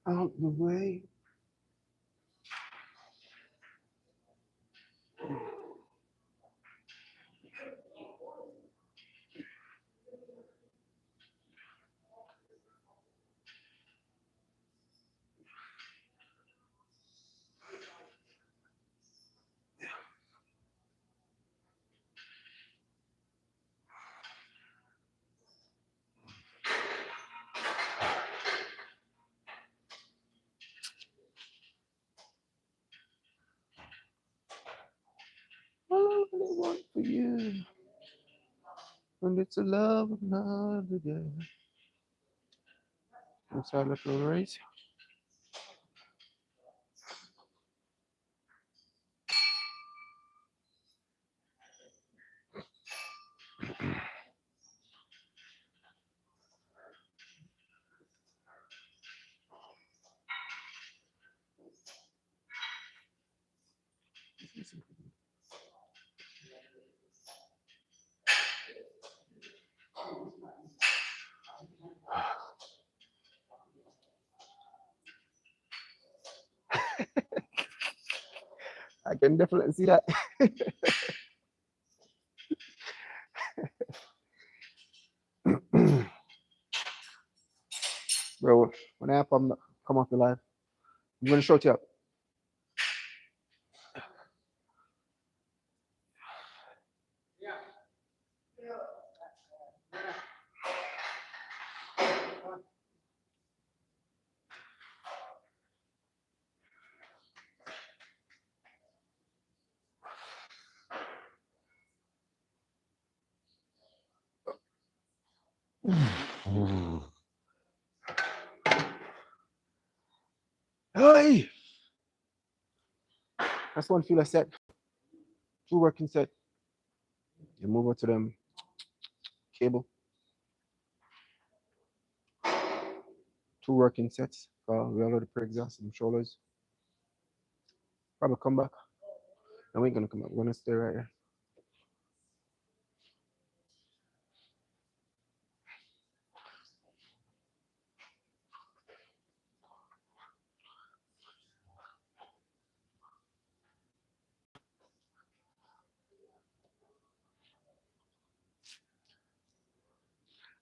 Out the way. All I want for you. And it's a love of another day. That's our little race. I can definitely see that. Bro, when I come off the live, I'm gonna shut you up. Hey! That's one feel I set. Two working set. You move over to them cable. Two working sets. We already pre-exhausted them shoulders. Probably come back. No, we ain't gonna come back. We're gonna stay right here.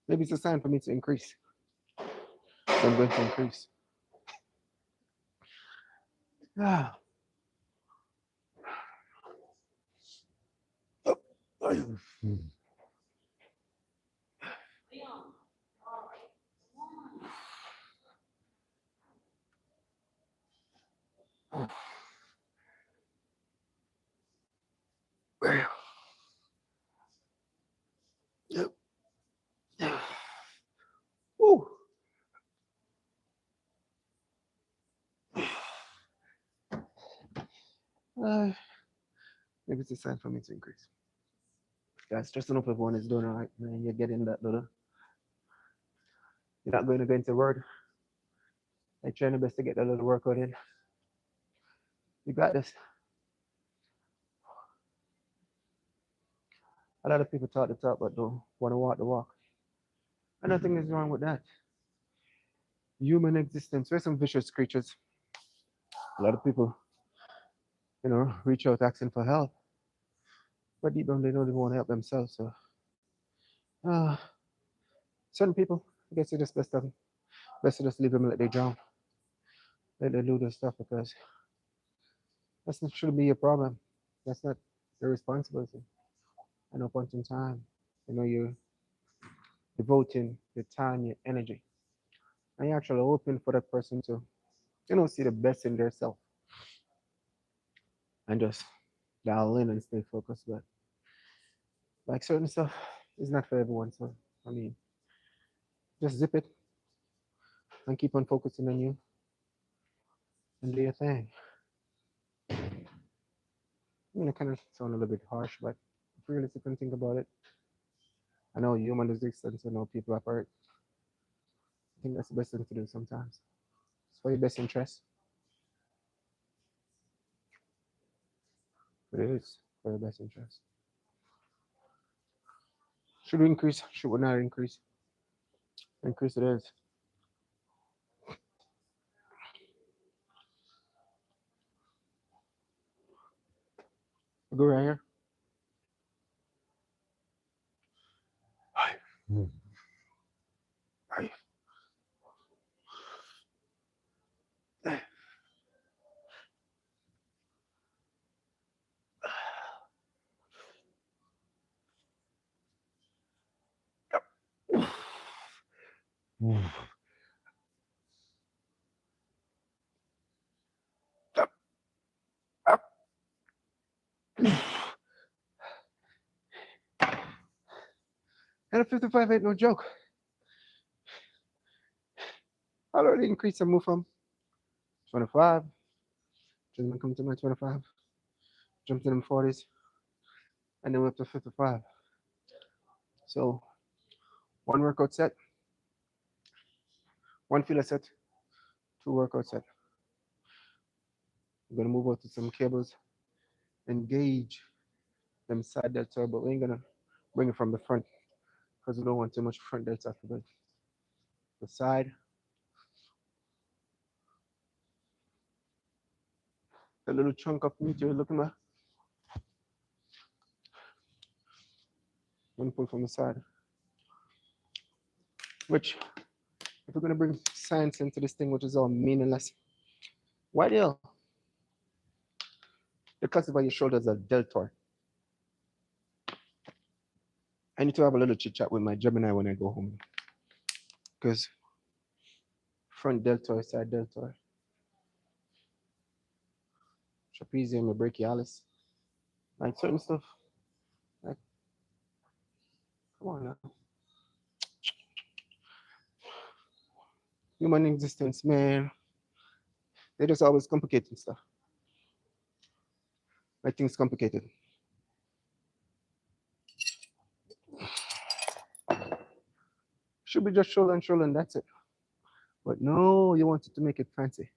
Maybe it's a sign for me to increase. So I'm going to increase. Ah. Oh. Yep. Woo. Uh, maybe it's a sign for me to increase. Guys, just enough everyone is doing all right, man. You're getting that little. You're not going against the word. I try my best to get that little workout in. You got this. A lot of people talk the talk, but don't want to walk the walk. And nothing is wrong with that. Human existence, we're some vicious creatures. A lot of people, reach out asking for help, but deep down they don't even want to help themselves. So, uh, certain people, I guess it's just best to just leave them and let they drown, let they do their stuff because that's not shouldn't be your problem. That's not your responsibility. At no point in time, you're devoting your time, your energy, and you're actually hoping for that person to, see the best in their self and just dial in and stay focused. But like certain stuff is not for everyone. So I mean, just zip it and keep on focusing on you and do your thing. I mean, it kind of sound a little bit harsh, but if you really sit and think about it, I know human existence, people operate. I think that's the best thing to do sometimes. It's for your best interest. It is for your best interest. Should we increase? Should we not increase? Increase it is. Go right here. Aye. And a 55 ain't no joke. I already increased and move from 25. Gentlemen come to my 25. Jump to them 40s. And then we're up to 55. So one workout set, one filler set, two workout set. We're gonna move out to some cables, engage them side delta, but we ain't gonna bring it from the front because we don't want too much front delta for the side. The little chunk of meat you're looking at. One pull from the side. Which, if we're gonna bring science into this thing, which is all meaningless, why the hell? The classify your shoulders as deltoid. I need to have a little chit chat with my Gemini when I go home. Because front deltoid, side deltoid, trapezium, brachialis, like certain stuff. Like, come on now. Human existence, man. They just always complicating stuff. Make things complicated. Should be just shoulder and that's it. But no, you wanted to make it fancy.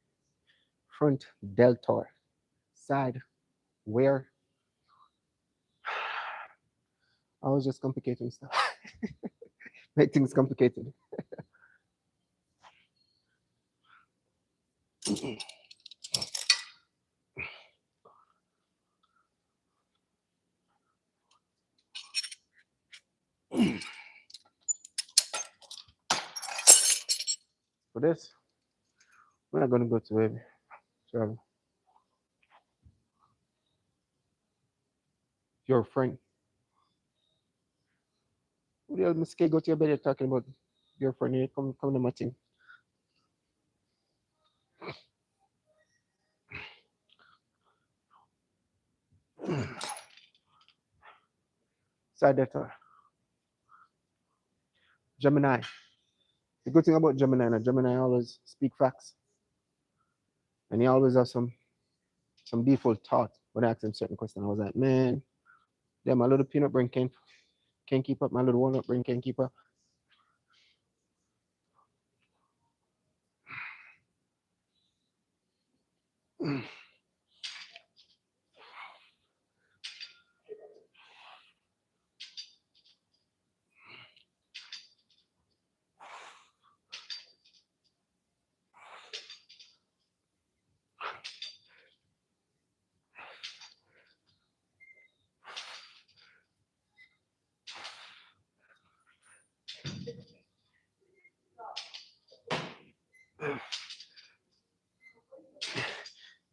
Front deltoid, side where? I was just complicating stuff. Make things complicated. For this, we're not gonna go to heavy. Travel. Your friend. Who the hell mistake go to your bed you're talking about your friend here? Come to my thing. Side deltoid. Gemini. The good thing about Gemini, now Gemini always speak facts. And he always has some default thought when I ask him certain questions. I was like, man, yeah, my little peanut brain can't keep up, my little walnut brain can't keep up.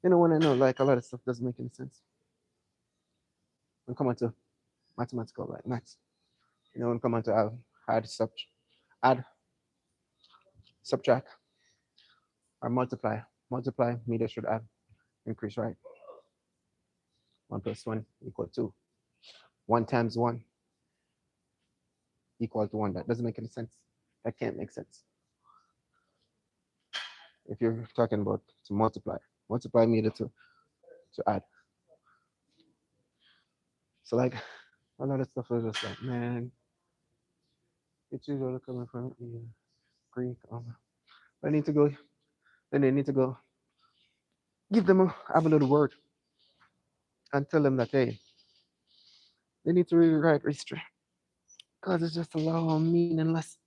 You know, when I know like a lot of stuff doesn't make any sense. When come on to mathematical, like maths. You know, when come on to add, subtract, or multiply. Multiply, meter should add, increase, right? 1 plus 1 equal 2. 1 times 1 equal to 1. That doesn't make any sense. That can't make sense. If you're talking about to multiply meter to add. So like a lot of stuff is just like, man, it's usually coming from Greek. I need to go, then they need to go give them have a little word and tell them that hey, they need to rewrite history because it's just a lot of meaningless.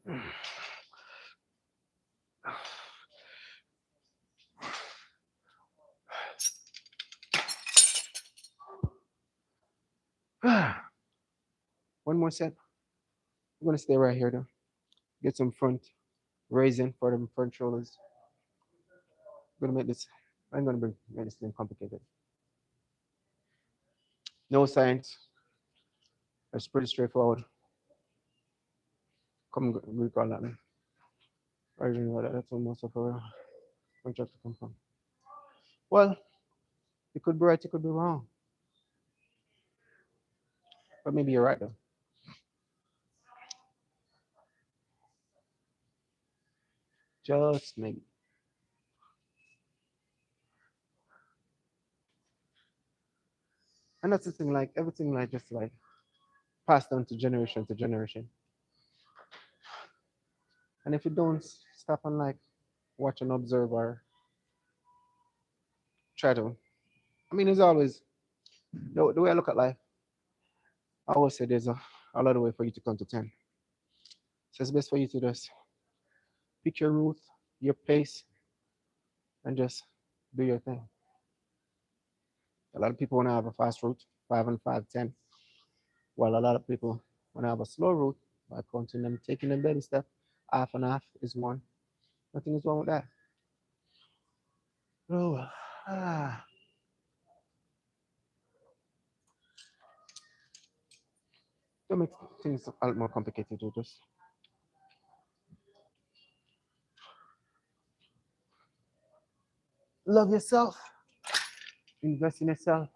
One more set. I'm gonna stay right here though. Get some front raising for them front shoulders. I'm gonna make this. I'm gonna make this thing complicated. No science. It's pretty straightforward. Come recall that man. I already know that. That's where most of our contracts come from. Well, you could be right, you could be wrong, but maybe you're right though. Just maybe. And that's the thing. Like everything, like just like passed down to generation to generation. And if you don't stop and like watch and observe or try to, I mean, there's always the way I look at life. I always say there's a lot of way for you to come to 10. So it's best for you to just pick your route, your pace, and just do your thing. A lot of people want to have a fast route, 5 and 5, 10, while a lot of people want to have a slow route by counting them, taking them baby step. Half and half is one. Nothing is wrong with that. Oh, ah. Don't make things a lot more complicated. You just love yourself, invest in yourself,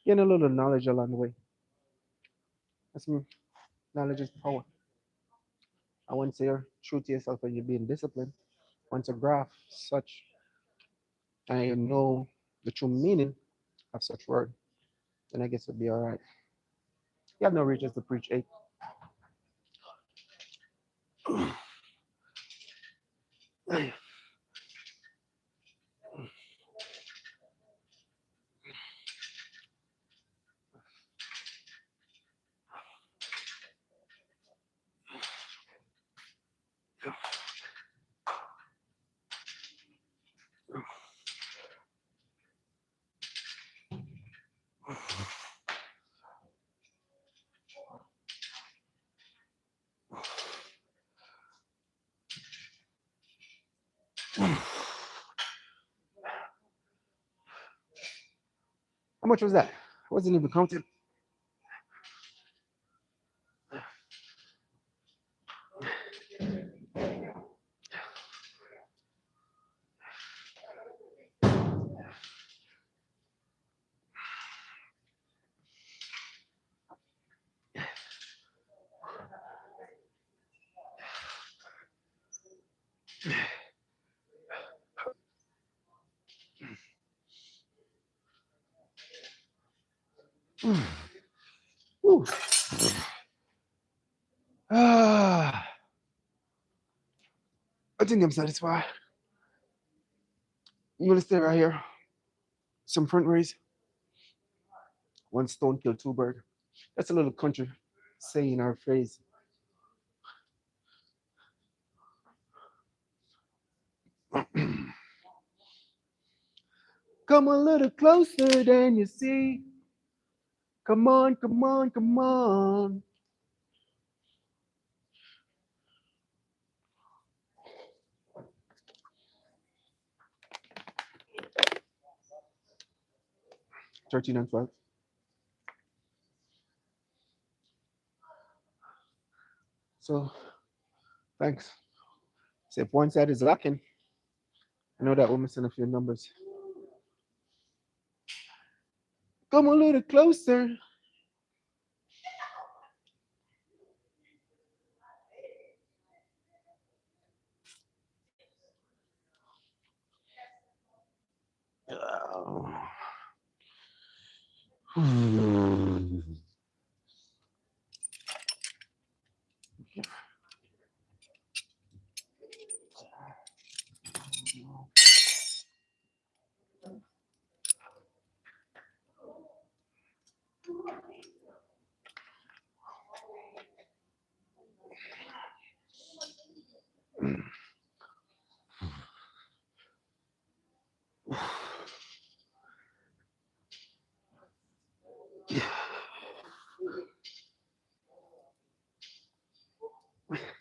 gain a little knowledge along the way. That's me. Knowledge is power. And once you're true to yourself and you're being disciplined, once you grasp such and you know the true meaning of such word, then I guess it'll be all right. You have no reasons to preach eight. How much was that? I wasn't even counting. Whew. Ah, I think I'm satisfied. I'm gonna stay right here. Some front raise. One stone kill two bird. That's a little country saying our phrase. Come a little closer than you see. Come on, come on, come on. 13 and 12. So thanks. So if one side is lacking, I know that we're missing a few numbers. Come a little closer. Oh.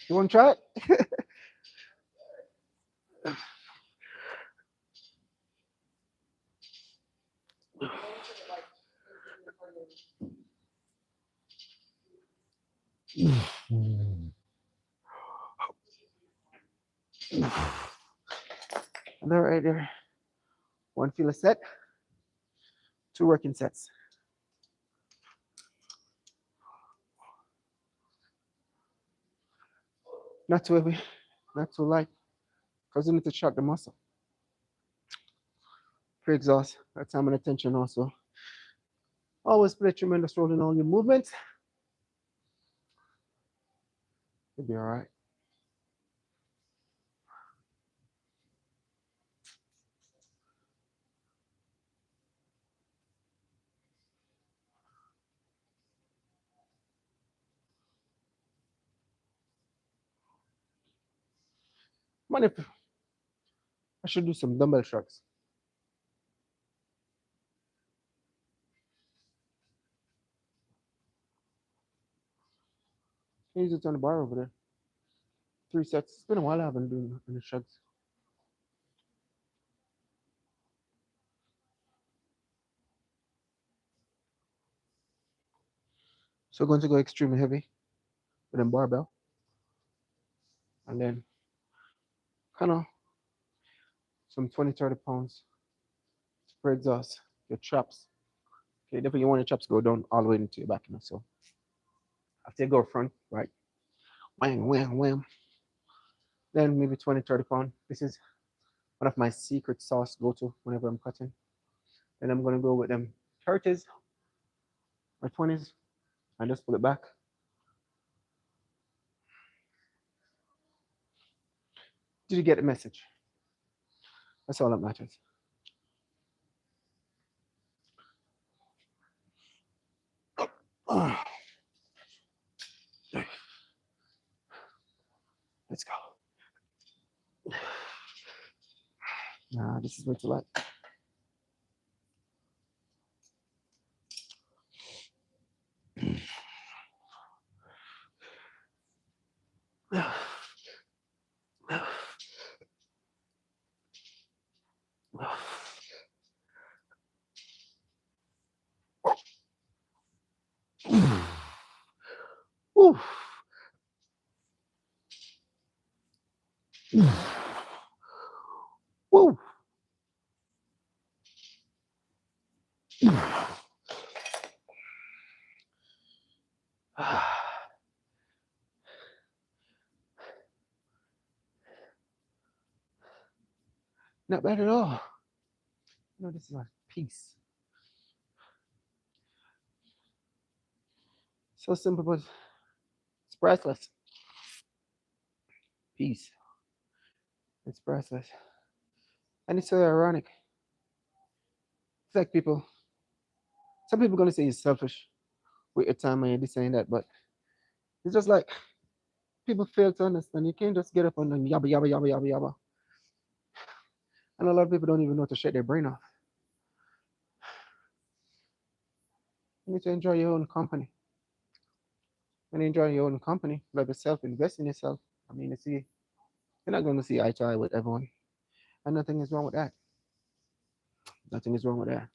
You want to try it? And there, right there. One feel a set, two working sets. Not too heavy, not too light, because you need to shock the muscle. Pre-exhaust, that time and attention also. Always play a tremendous role in all your movements. You'll be all right. Man, if I should do some dumbbell shrugs. Use it on the bar over there. 3 sets. It's been a while I haven't done any shrugs. So I'm going to go extremely heavy with a barbell. And then kind of some 20, 30 pounds for exhaust. Your traps. Okay, definitely you want your traps to go down all the way into your back. So after you go front, right? Wham, wham, wham. Then maybe 20, 30 pounds. This is one of my secret sauce go-to whenever I'm cutting. Then I'm gonna go with them 30s or 20s and just pull it back. Did you get the message? That's all that matters. Let's go. Nah, this is way too light. Woo. Woo. Not bad at all. No, this is like peace. So simple, but it's priceless. Peace. It's priceless. And it's so ironic. It's like people, some people are going to say you're selfish with your time and you're this and that, but it's just like people fail to understand. You can't just get up and then yabba, yabba, yabba, yabba, yabba. And a lot of people don't even know to shut their brain off. You need to enjoy your own company. When you enjoy your own company, love yourself, invest in yourself. I mean, you see, you're not going to see eye to eye with everyone. And nothing is wrong with that. Nothing is wrong with that.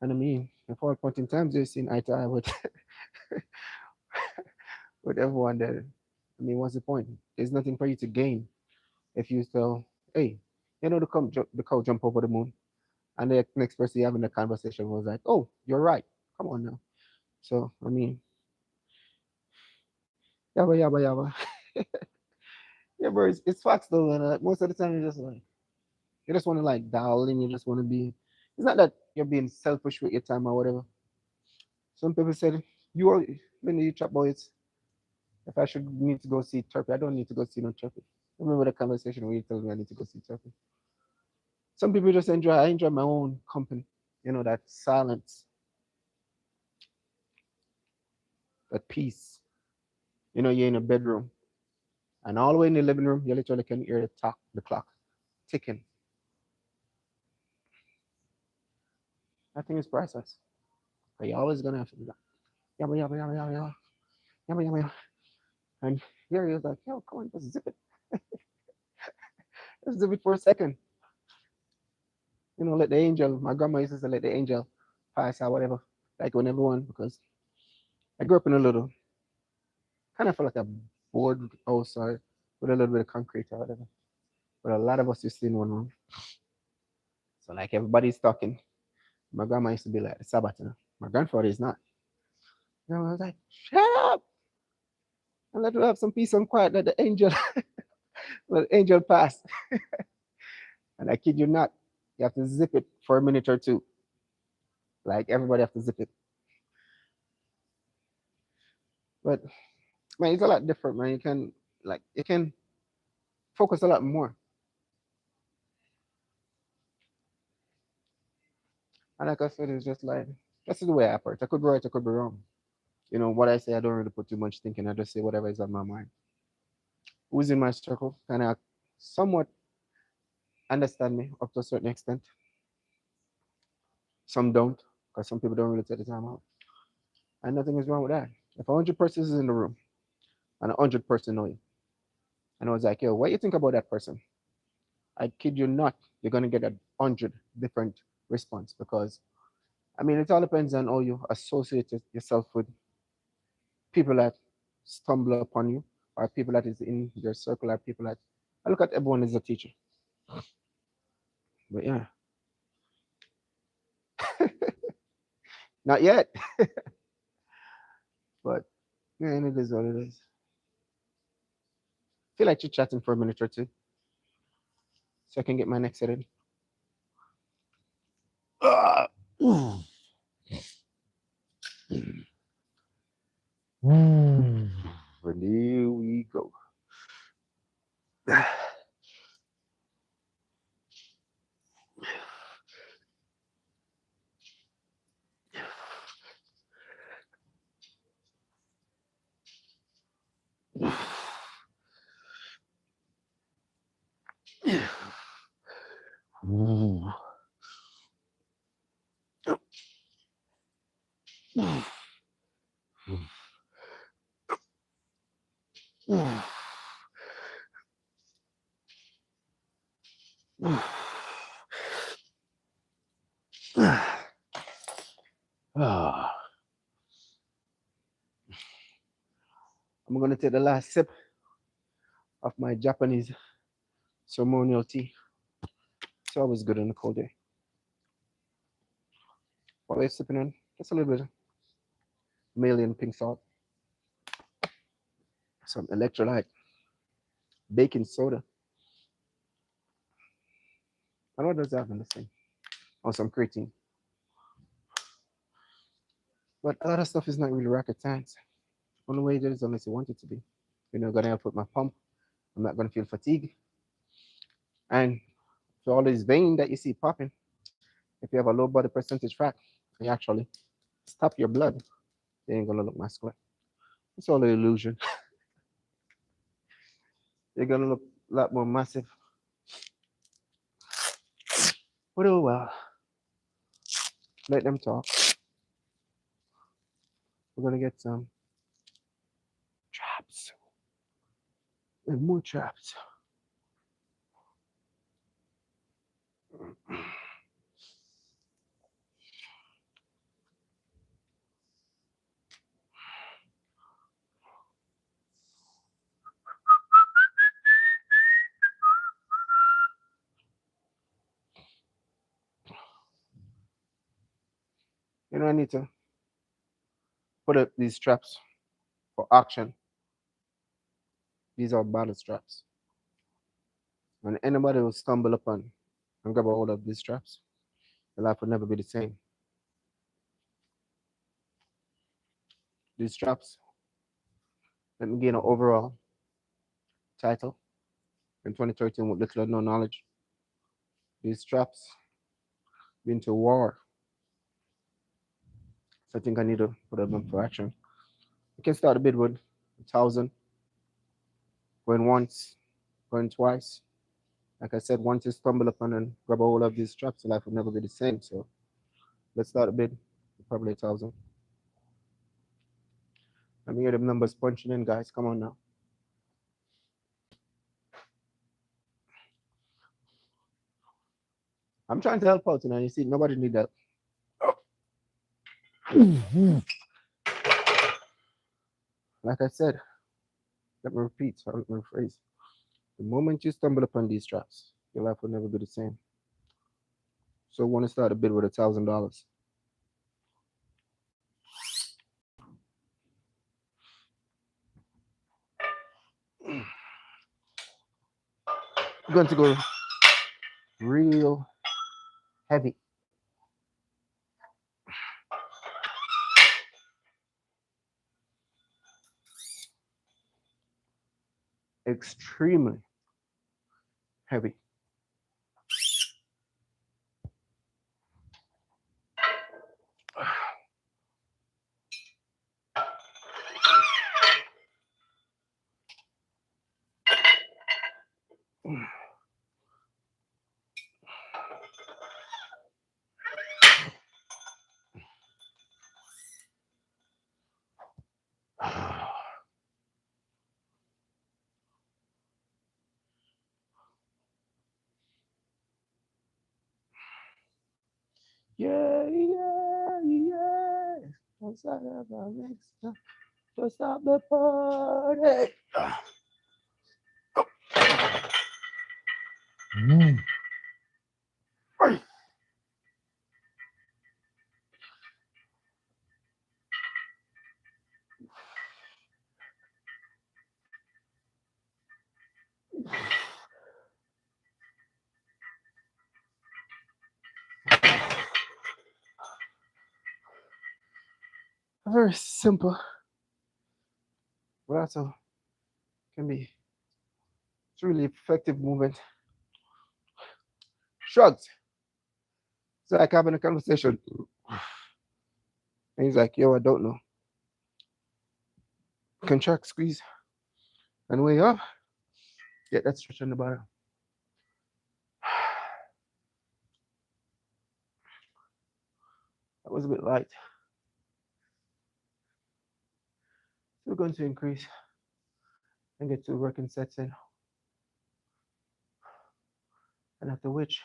And I mean, at all point in times, you're seeing eye to eye with, with everyone there. I mean, what's the point? There's nothing for you to gain if you tell, hey, you know, the cow jump over the moon. And the next person you're having the conversation was like, oh, you're right. Come on now. So, I mean, yabba, yabba, yabba. Yeah, bro, it's facts though. And most of the time, you're just like, you just want to like dial in. You just want to be. It's not that you're being selfish with your time or whatever. Some people said you are when you chat boys. If I should need to go see Turkey, I don't need to go see no Turkey. Remember the conversation where you told me I need to go see Turkey. Some people just enjoy. I enjoy my own company. You know that silence, that peace. You know you're in a bedroom, and all the way in the living room, you literally can hear the clock ticking. I think it's priceless. But you're always gonna have to do that. Yabba yabba yabba yabba yabba yabba yabba yabba. And here he was like, yo, come on, just zip it. Just zip it for a second. Let the angel, my grandma used to say, let the angel pass or whatever. Like when everyone, because I grew up in a little, kind of felt like a board house or with a little bit of concrete or whatever. But a lot of us used to in one room. So like everybody's talking. My grandma used to be like the Sabbath. My grandfather is not. I was like, shut up and let us have some peace and quiet. Let the angel, let the angel pass. And I kid you not, you have to zip it for a minute or two. Like everybody have to zip it. But man, it's a lot different, man. You can focus a lot more. And like I said, it's just like this is the way I approach. I could be right, I could be wrong. What I say, I don't really put too much thinking. I just say whatever is on my mind. Who's in my circle kind of somewhat understand me up to a certain extent. Some don't, because some people don't really take the time out. And nothing is wrong with that. If 100 persons is in the room and 100 person know you, and I was like, yo, what you think about that person? I kid you not, you're gonna get 100 different response because I mean it all depends on how you associate yourself with people that stumble upon you, or people that is in your circle, or people that I look at everyone as a teacher. But yeah, not yet. But yeah, and it is what it is. Feel like chit chatting for a minute or two so I can get my next set in. Ah, ooh. And here we go. Ooh. Ah, I'm gonna take the last sip of my Japanese ceremonial tea. It's always good on a cold day. While you're sipping on, just a little bit of Himalayan pink salt, some electrolyte, baking soda. And what does that have in this thing? Or some creatine. But a lot of stuff is not really rocket science. Only way it is unless you want it to be. You're not gonna help with my pump. I'm not gonna feel fatigue. And for all this vein that you see popping, if you have a low body percentage fat, you actually stop your blood, they ain't gonna look muscular. It's all an illusion. They're gonna look a lot more massive. But oh well, let them talk. We're gonna get some traps and more traps. I need to put up these traps for auction. These are battle straps. And anybody will stumble upon and grab a hold of these straps, your life will never be the same. These straps, let me gain an overall title in 2013 with little or no knowledge. These straps been to war. So I think I need to put them up for action. You can start a bid with 1,000, going once, going twice. Like I said, once you stumble upon and grab a hold of these straps, your life will never be the same. So let's start a bid, probably 1,000. Let me hear them numbers punching in, guys. Come on now. I'm trying to help out, you know. You see, nobody need that. Like I said, let me repeat, or let me rephrase. The moment you stumble upon these traps, your life will never be the same. So want to start a bid with $1,000. Going to go real heavy. Extremely heavy. Yeah, yeah, yeah. Don't stop the next time. Don't stop the party. Mm. Very simple, but also can be it's really effective movement. Shrugs. It's like having a conversation. And he's like, yo, I don't know. Contract, squeeze, and way up. Get that stretch on the bottom. That was a bit light. So we're going to increase and get to working sets in. And after which,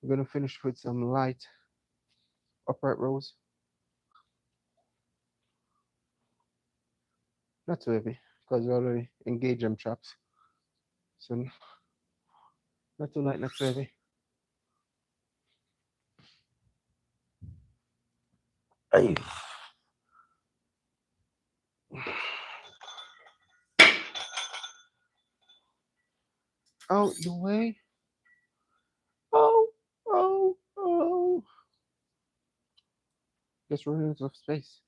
we're going to finish with some light upright rows. Not too heavy, because we already engaged them traps. So not too light, not too heavy. Hey. Out the way. Oh, oh, oh. Just running out of space.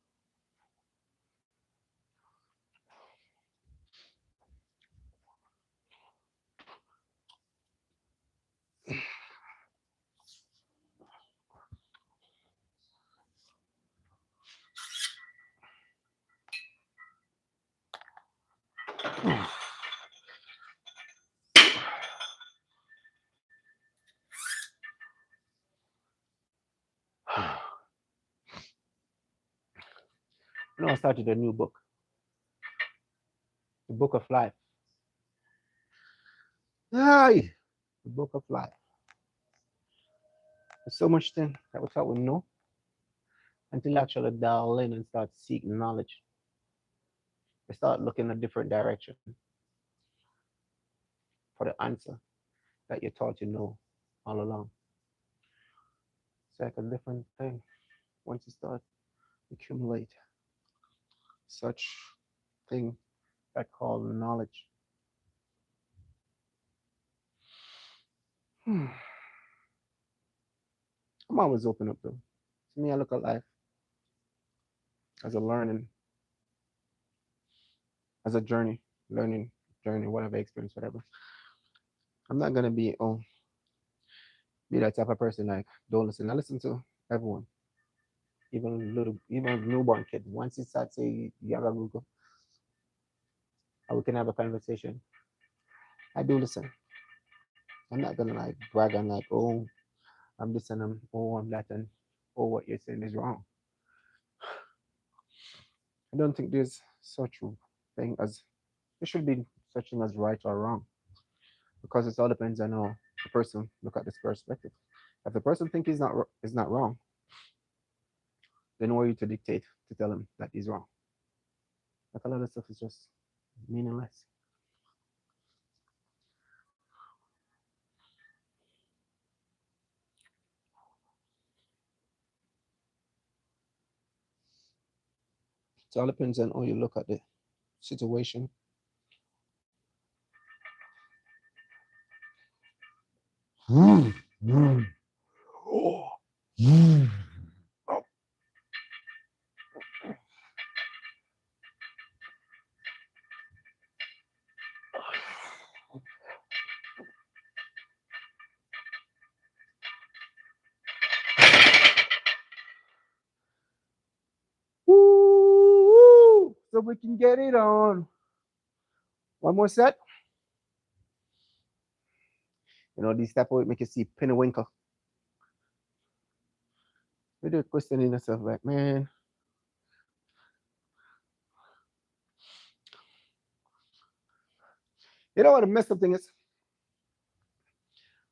Now I started a new book, the Book of Life. Aye, the Book of Life. There's so much thing that we thought we know until you actually dial in and start seeking knowledge. We start looking a different direction for the answer that you thought you know all along. It's like a different thing once you start accumulate such thing that called knowledge. I'm always open up though. To me, I look at life as a learning, as a journey, learning journey, whatever experience, whatever. I'm not gonna be that type of person like don't listen. I listen to everyone, even a newborn kid. Once you start say you have a Google, and we can have a conversation. I do listen. I'm not gonna like brag on like oh I'm this and I'm that and oh what you're saying is wrong. I don't think there's such a thing as there should be such thing as right or wrong because it all depends on how the person look at this perspective. If the person think is not wrong, then who are you to dictate to tell him that he's wrong? Like a lot of stuff is just meaningless. It all depends on how you look at the situation. Woo! So we can get it on. One more set. You know, these type of make you see Pennywinkle. You're questioning yourself like, man, you know what the messed up thing is?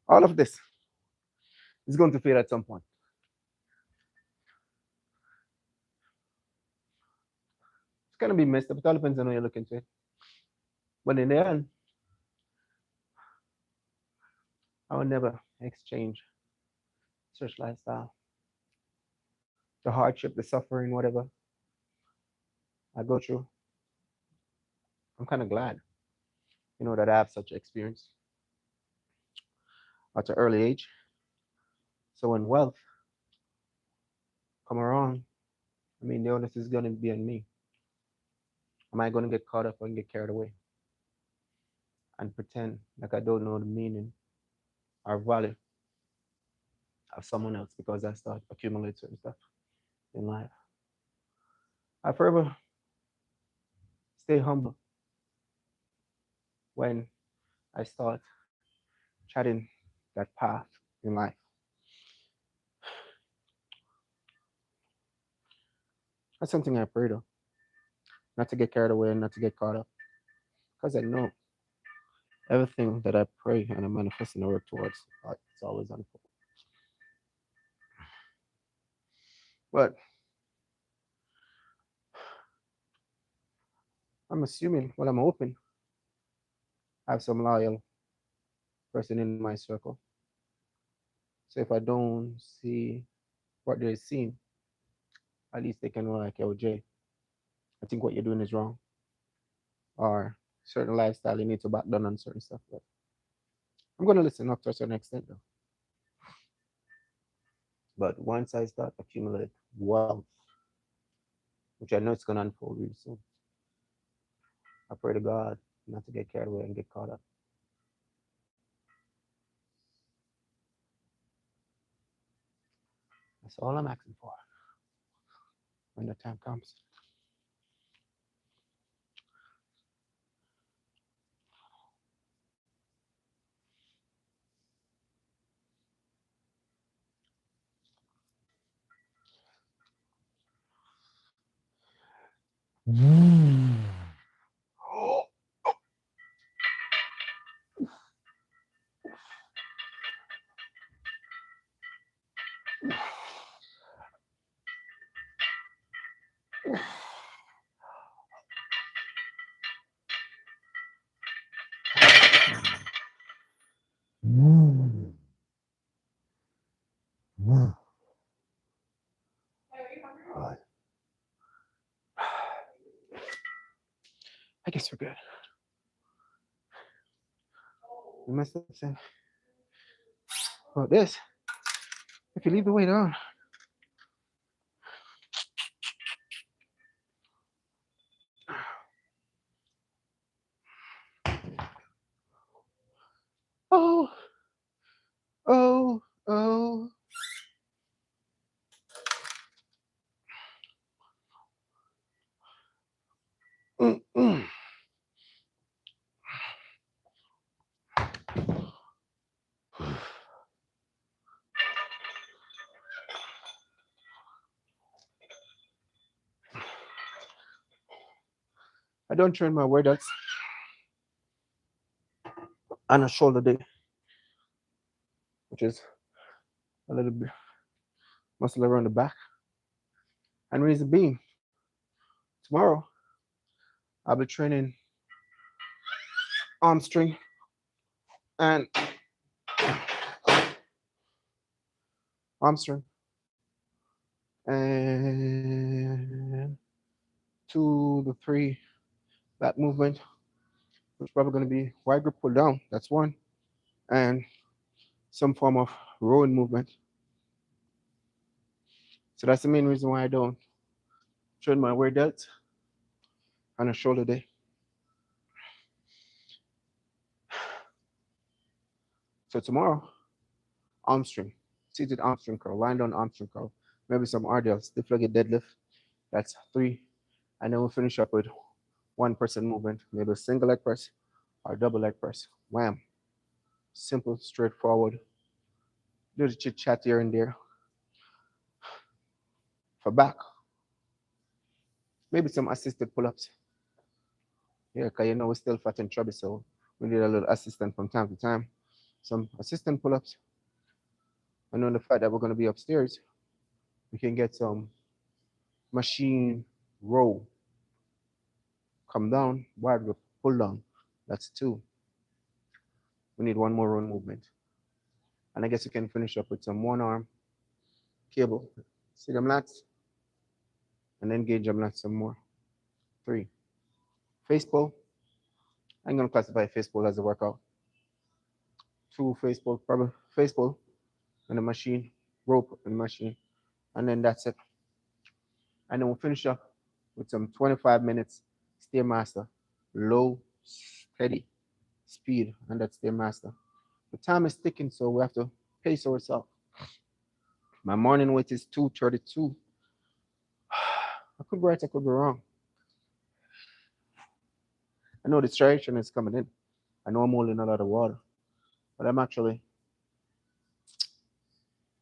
All of this is going to fail at some point. It's gonna be messed up. It all depends on how you look into it. But in the end, I will never exchange such lifestyle. The hardship, the suffering, whatever I go through. I'm kind of glad, you know, that I have such experience at an early age. So when wealth come around, I mean, the onus is going to be on me. Am I going to get caught up and get carried away and pretend like I don't know the meaning or value of someone else because I start accumulate certain stuff in life? I forever stay humble when I start chatting that path in life. That's something I pray though, not to get carried away and not to get caught up, because I know everything that I pray and I manifest and I work towards, it's always unfold. But I'm assuming, well, I'm hoping I have some loyal person in my circle. So if I don't see what they're seeing, at least they can know like, yo, Jay, I think what you're doing is wrong. Or certain lifestyle you need to back down on certain stuff. But I'm gonna listen up to a certain extent though. But once I start accumulate wealth, which I know it's gonna unfold really soon, I pray to God not to get carried away and get caught up. That's all I'm asking for when the time comes. I guess we're good. We must have said about this. If you leave the weight on, oh, oh, oh. Mm-mm. I don't train my word outs on a shoulder day. which is a little bit muscle around the back. And reason being, tomorrow I'll be training arm string and arm string and 2 to 3 back movement, which is probably going to be wide grip pull down. That's one, and some form of rowing movement. So that's the main reason why I don't train my wear delts on a shoulder day. So tomorrow, arm string, seated arm string curl, lying down arm string curl, maybe some RDL, stiff legged deadlift. That's 3. And then we'll finish up with 1% movement, maybe a single leg press or double leg press. Wham. Simple, straightforward. Do the chit chat here and there. For back, maybe some assisted pull ups. Yeah, because you know we're still fat and chubby, so we need a little assistant from time to time. Some assistant pull ups. And on the fact that we're going to be upstairs, we can get some machine row. Come down, wide grip, pull down. That's 2. We need one more run movement. And I guess you can finish up with some one arm cable. See them lats? And then engage them lats some more. 3. Face pull. I'm going to classify face pull as a workout. 2 face pull, probably face pull and the machine, rope and the machine. And then that's it. And then we'll finish up with some 25 minutes Stairmaster. Low, steady speed, and that's Stairmaster. The time is ticking, so we have to pace ourselves. My morning weight is 232. I could be right, I could be wrong. I know distraction is coming in. I know I'm holding a lot of water, but I'm actually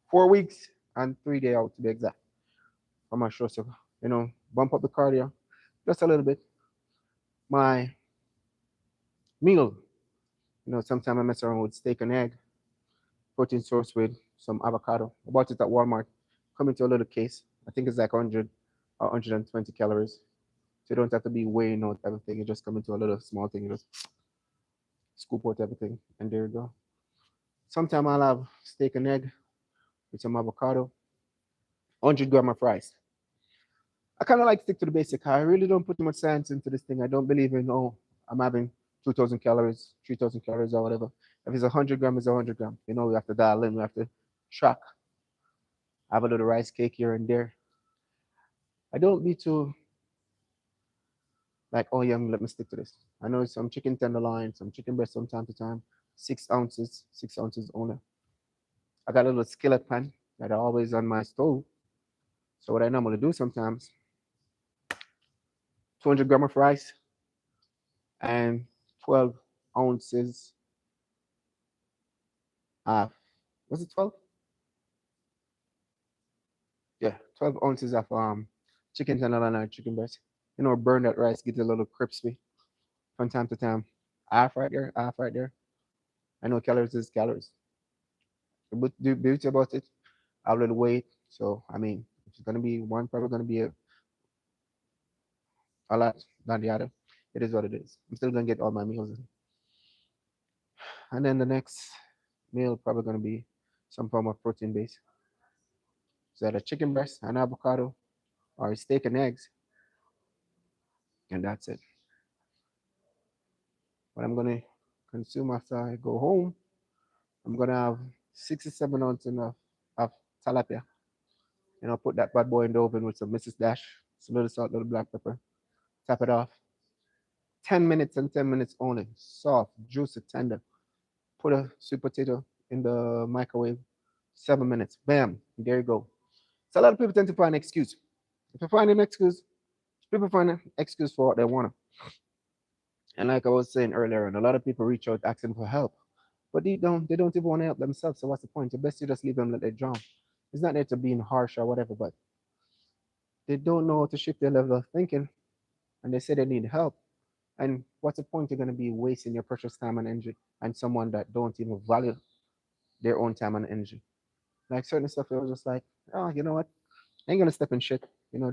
4 weeks and 3 days out to be exact from my show. So, bump up the cardio just a little bit. My meal, sometimes I mess around with steak and egg, protein source with some avocado. I bought it at Walmart. Come into a little case. I think it's like 100 or 120 calories. So you don't have to be weighing out everything. You just come into a little small thing. You just scoop out everything, and there you go. Sometimes I'll have steak and egg with some avocado, 100 grams of rice. I kind of like stick to the basic. I really don't put too much science into this thing. I don't believe in, I'm having 2,000 calories, 3,000 calories, or whatever. If it's 100 grams, it's 100 grams. We have to dial in. We have to track. I have a little rice cake here and there. I don't be too like, oh yeah, let me stick to this. I know some chicken tenderloin, some chicken breast from time to time, 6 ounces, 6 ounces only. I got a little skillet pan that I always on my stove. So what I normally do sometimes, 200 grams of rice and 12 ounces of, was it 12? Yeah, 12 ounces of chicken tenderloin or chicken breast. Burn that rice, get it a little crispy from time to time. Half right there, half right there. I know calories is calories. But the beauty about it, I have a little weight. So, I mean, if it's going to be one, probably going to be a lot than the other. It is what it is. I'm still going to get all my meals in. And then the next meal probably going to be some form of protein base. So either chicken breast and avocado or steak and eggs. And that's it. What I'm going to consume after I go home, I'm going to have 67 ounces of tilapia. Put that bad boy in the oven with some Mrs. Dash, some little salt, little black pepper. Tap it off. 10 minutes and 10 minutes only. Soft, juicy, tender. Put a sweet potato in the microwave. 7 minutes. Bam. There you go. So a lot of people tend to find an excuse. If you find an excuse, people find an excuse for what they want. And like I was saying earlier, and a lot of people reach out asking for help. But deep down, they don't even want to help themselves. So what's the point? The best you just leave them let they drown. It's not there to being harsh or whatever, but they don't know how to shift their level of thinking, and they say they need help. And what's the point? You're going to be wasting your precious time and energy and someone that don't even value their own time and energy. Like certain stuff, it was just like, oh, you know what? I ain't gonna step in shit.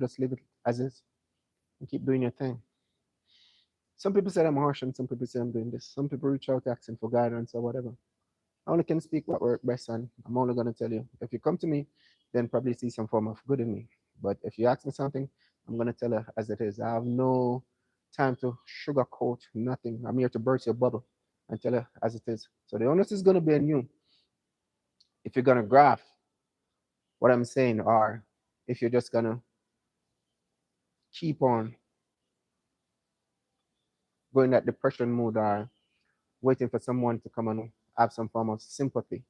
Just leave it as is and keep doing your thing. Some people say I'm harsh, and some people say I'm doing this. Some people reach out asking for guidance or whatever. I only can speak what works best, and I'm only gonna tell you. If you come to me, then probably see some form of good in me. But if you ask me something, I'm gonna tell you as it is. I have no time to sugarcoat nothing. I'm here to burst your bubble and tell you as it is. So the onus is gonna be on you if you're gonna graph what I'm saying, or if you're just gonna keep on going that depression mood, or waiting for someone to come and have some form of sympathy,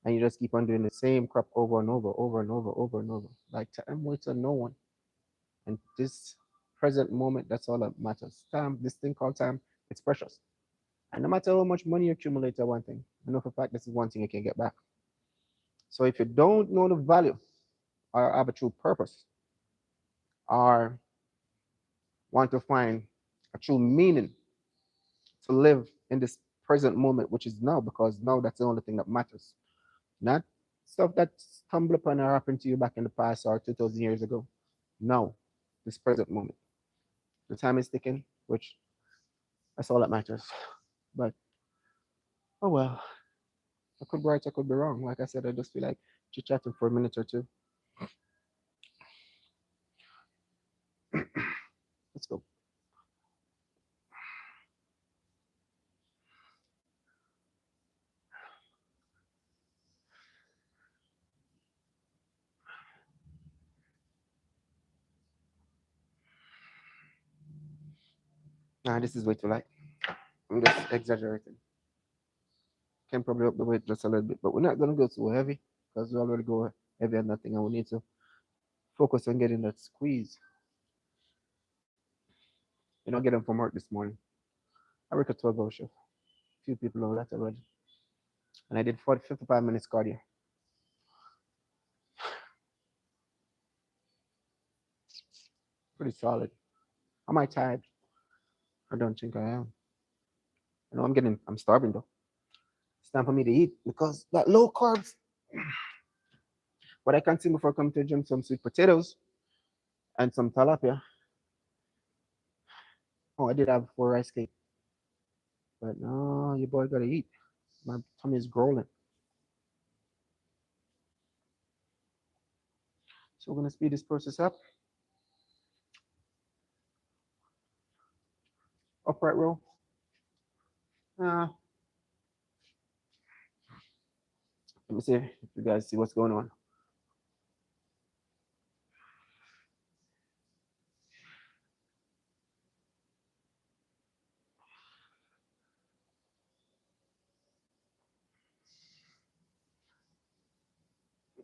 and you just keep on doing the same crap over and over, over and over, over and over. Like time waits on no one, and this present moment, that's all that matters. Time, this thing called time, it's precious, and no matter how much money you accumulate to one thing, I know for a fact this is one thing you can get back. So if you don't know the value or have a true purpose, or want to find a true meaning to live in this present moment, which is now, because now that's the only thing that matters. Not stuff that stumbled upon or happened to you back in the past or 2,000 years ago. Now, this present moment. The time is ticking, which that's all that matters. But oh well, I could be right, I could be wrong. Like I said, I just feel like chit chatting for a minute or two. Let's go. Nah, this is way too light. I'm just exaggerating. Can probably up the weight just a little bit, but we're not gonna go too heavy because we already go heavy on nothing, and we need to focus on getting that squeeze. Getting from work this morning. I work a 12-hour shift. Few people know that already. And I did 40, 55 minutes cardio. Pretty solid. Am I tired? I don't think I am. I'm starving though. It's time for me to eat because that low carbs. What I consume before coming to the gym, some sweet potatoes and some tilapia. Oh, I did have 4 rice cake. But no, your boy gotta eat. My tummy is growling. So we're gonna speed this process up. Upright row. Uh, Let me see if you guys see what's going on.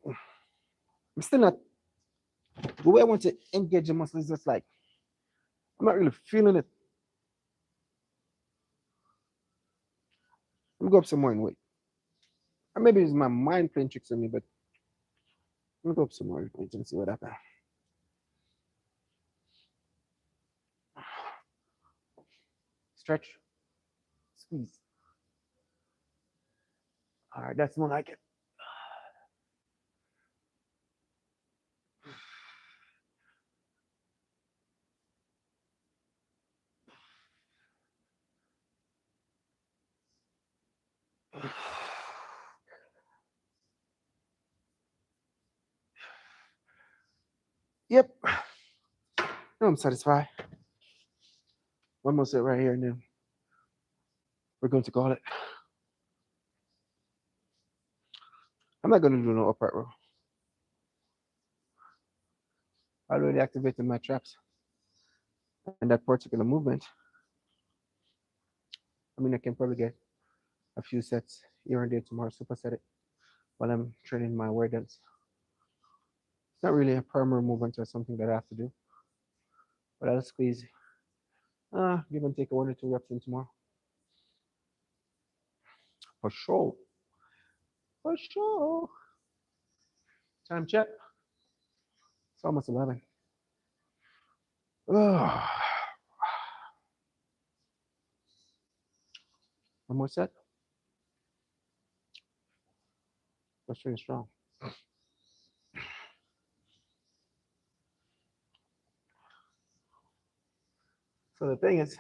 I'm still not the way I want to engage the muscle is just like I'm not really feeling it. Let me go up some more in weight. Or maybe it's my mind playing tricks on me, but let me go up some more in weight and see what happens. Stretch, squeeze. All right, that's more like it. Yep. No, I'm satisfied. One more set right here, and then we're going to call it. I'm not going to do no upright row. I already activated my traps. And that particular movement, I mean, I can probably get a few sets here and there tomorrow, superset it while I'm training my weight dance. It's not really a primary movement or something that I have to do, but I'll squeeze, give and take 1 or 2 reps in tomorrow. For sure. For sure. Time check. It's almost 11. One more set. push really strong. So the thing is,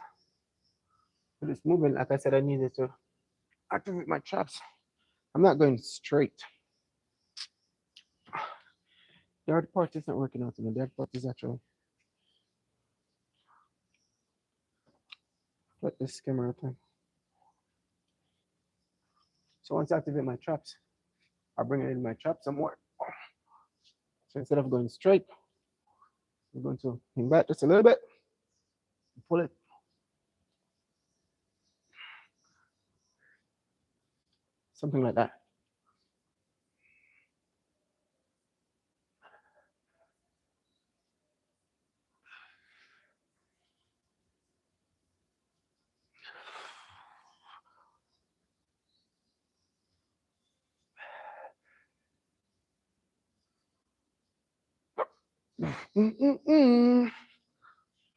with this movement, like I said, I needed to activate my traps. I'm not going straight. The hard part is not working out to me. The hard part is actually let this camera thing. So once I activate my traps, I bring it in my trap some more. So instead of going straight, I'm going to hang back just a little bit, pull it. Something like that.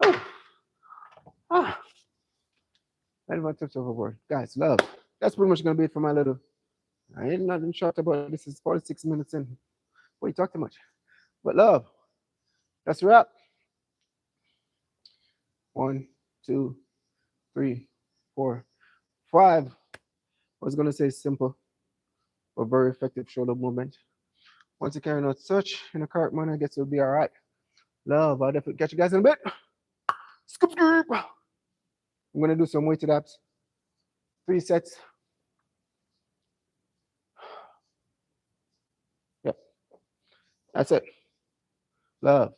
Oh. Ah. I didn't want to touch overboard. Guys, love. That's pretty much going to be it for my little. I ain't nothing short about this. Is 46 minutes in. Boy, you talk too much. But love, that's a wrap. 1, 2, 3, 4, 5. I was going to say simple, but very effective shoulder movement. Once you carry out such in a correct manner, I guess it'll be all right. Love, I'll definitely catch you guys in a bit. Scoop, scoop. I'm going to do some weighted abs. 3 sets. Yep. That's it. Love.